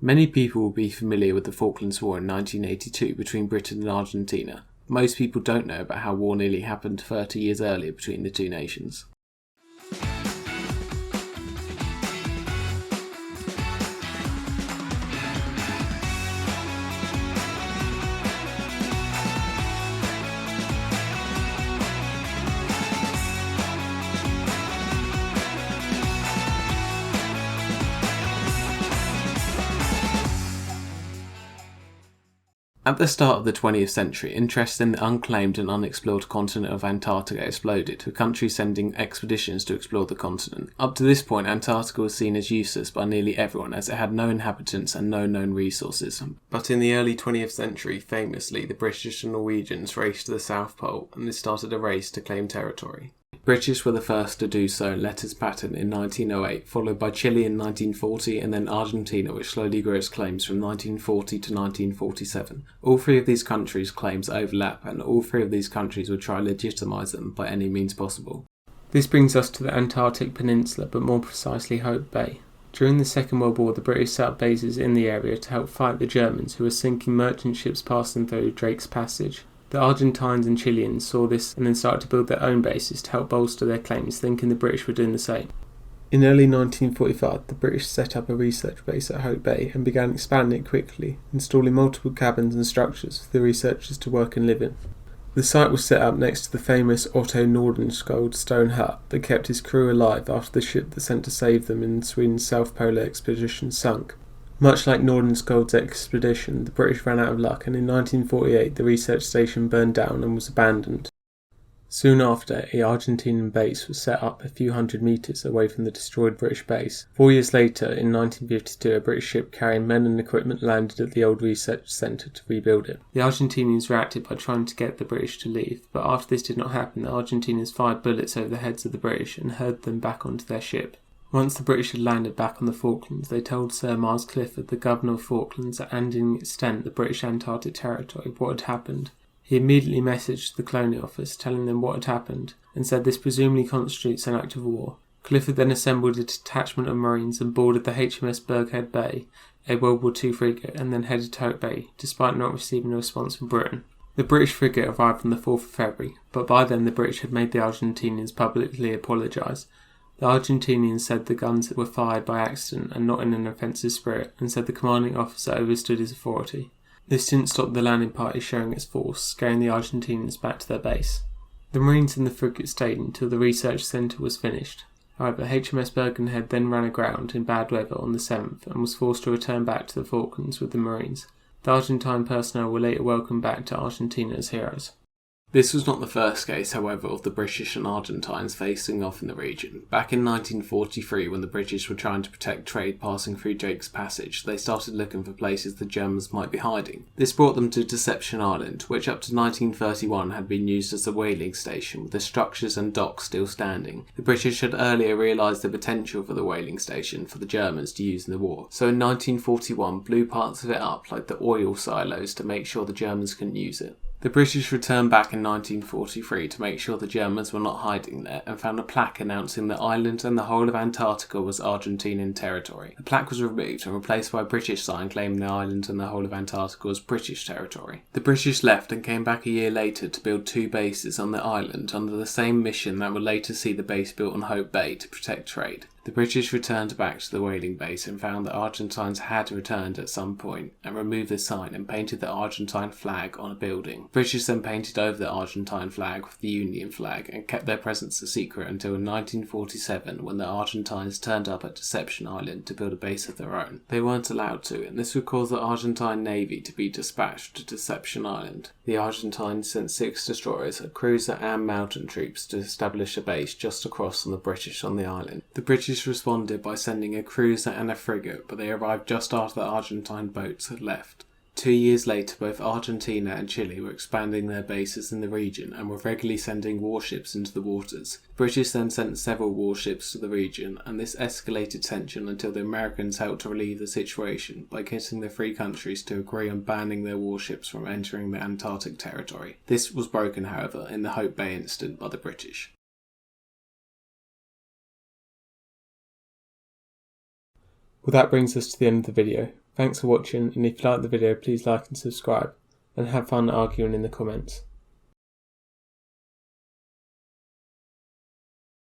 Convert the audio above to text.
Many people will be familiar with the Falklands War in 1982 between Britain and Argentina. Most people don't know about how war nearly happened 30 years earlier between the two nations. At the start of the 20th century, interest in the unclaimed and unexplored continent of Antarctica exploded, with countries sending expeditions to explore the continent. Up to this point, Antarctica was seen as useless by nearly everyone, as it had no inhabitants and no known resources. But in the early 20th century, famously, the British and Norwegians raced to the South Pole, and this started a race to claim territory. British were the first to do so in letters patent in 1908, followed by Chile in 1940, and then Argentina, which slowly grew its claims from 1940 to 1947. All three of these countries' claims overlap, and all three of these countries would try to legitimise them by any means possible. This brings us to the Antarctic Peninsula, but more precisely Hope Bay. During the Second World War, the British set up bases in the area to help fight the Germans, who were sinking merchant ships passing through Drake's Passage. The Argentines and Chileans saw this and then started to build their own bases to help bolster their claims, thinking the British were doing the same. In early 1945, the British set up a research base at Hope Bay and began expanding it quickly, installing multiple cabins and structures for the researchers to work and live in. The site was set up next to the famous Otto Nordenskjöld stone hut that kept his crew alive after the ship that sent to save them in Sweden's South Polar expedition sunk. Much like Nordenskjöld's expedition, the British ran out of luck, and in 1948 the research station burned down and was abandoned. Soon after, a Argentinian base was set up a few hundred metres away from the destroyed British base. 4 years later, in 1952, a British ship carrying men and equipment landed at the old research centre to rebuild it. The Argentinians reacted by trying to get the British to leave, but after this did not happen, the Argentinians fired bullets over the heads of the British and herded them back onto their ship. Once the British had landed back on the Falklands, they told Sir Miles Clifford, the Governor of Falklands and in extent the British Antarctic Territory, what had happened. He immediately messaged the Colonial Office, telling them what had happened, and said this presumably constitutes an act of war. Clifford then assembled a detachment of Marines and boarded the HMS Burghead Bay, a World War II frigate, and then headed to Hope Bay, despite not receiving a response from Britain. The British frigate arrived on the 4th of February, but by then the British had made the Argentinians publicly apologise. The Argentinians said the guns were fired by accident and not in an offensive spirit, and said the commanding officer overstood his authority. This didn't stop the landing party showing its force, scaring the Argentinians back to their base. The Marines in the frigate stayed until the research centre was finished. However, HMS Birkenhead then ran aground in bad weather on the 7th and was forced to return back to the Falklands with the Marines. The Argentine personnel were later welcomed back to Argentina as heroes. This was not the first case, however, of the British and Argentines facing off in the region. Back in 1943, when the British were trying to protect trade passing through Drake's Passage, they started looking for places the Germans might be hiding. This brought them to Deception Island, which up to 1931 had been used as a whaling station, with the structures and docks still standing. The British had earlier realised the potential for the whaling station for the Germans to use in the war, so in 1941 blew parts of it up like the oil silos to make sure the Germans couldn't use it. The British returned back in 1943 to make sure the Germans were not hiding there, and found a plaque announcing that Ireland and the whole of Antarctica was Argentinian territory. The plaque was removed and replaced by a British sign claiming the island and the whole of Antarctica was British territory. The British left and came back a year later to build 2 bases on the island under the same mission that would later see the base built on Hope Bay to protect trade. The British returned back to the whaling base and found that Argentines had returned at some point and removed the sign and painted the Argentine flag on a building. British then painted over the Argentine flag with the Union flag and kept their presence a secret until 1947, when the Argentines turned up at Deception Island to build a base of their own. They weren't allowed to, and this would cause the Argentine Navy to be dispatched to Deception Island. The Argentines sent 6 destroyers, a cruiser and mountain troops to establish a base just across from the British on the island. The British responded by sending a cruiser and a frigate, but they arrived just after the Argentine boats had left. 2 years later, both Argentina and Chile were expanding their bases in the region and were regularly sending warships into the waters. The British then sent several warships to the region, and this escalated tension until the Americans helped to relieve the situation by getting the 3 countries to agree on banning their warships from entering the Antarctic territory. This was broken, however, in the Hope Bay incident by the British. Well, that brings us to the end of the video. Thanks for watching, and if you liked the video please like and subscribe, and have fun arguing in the comments.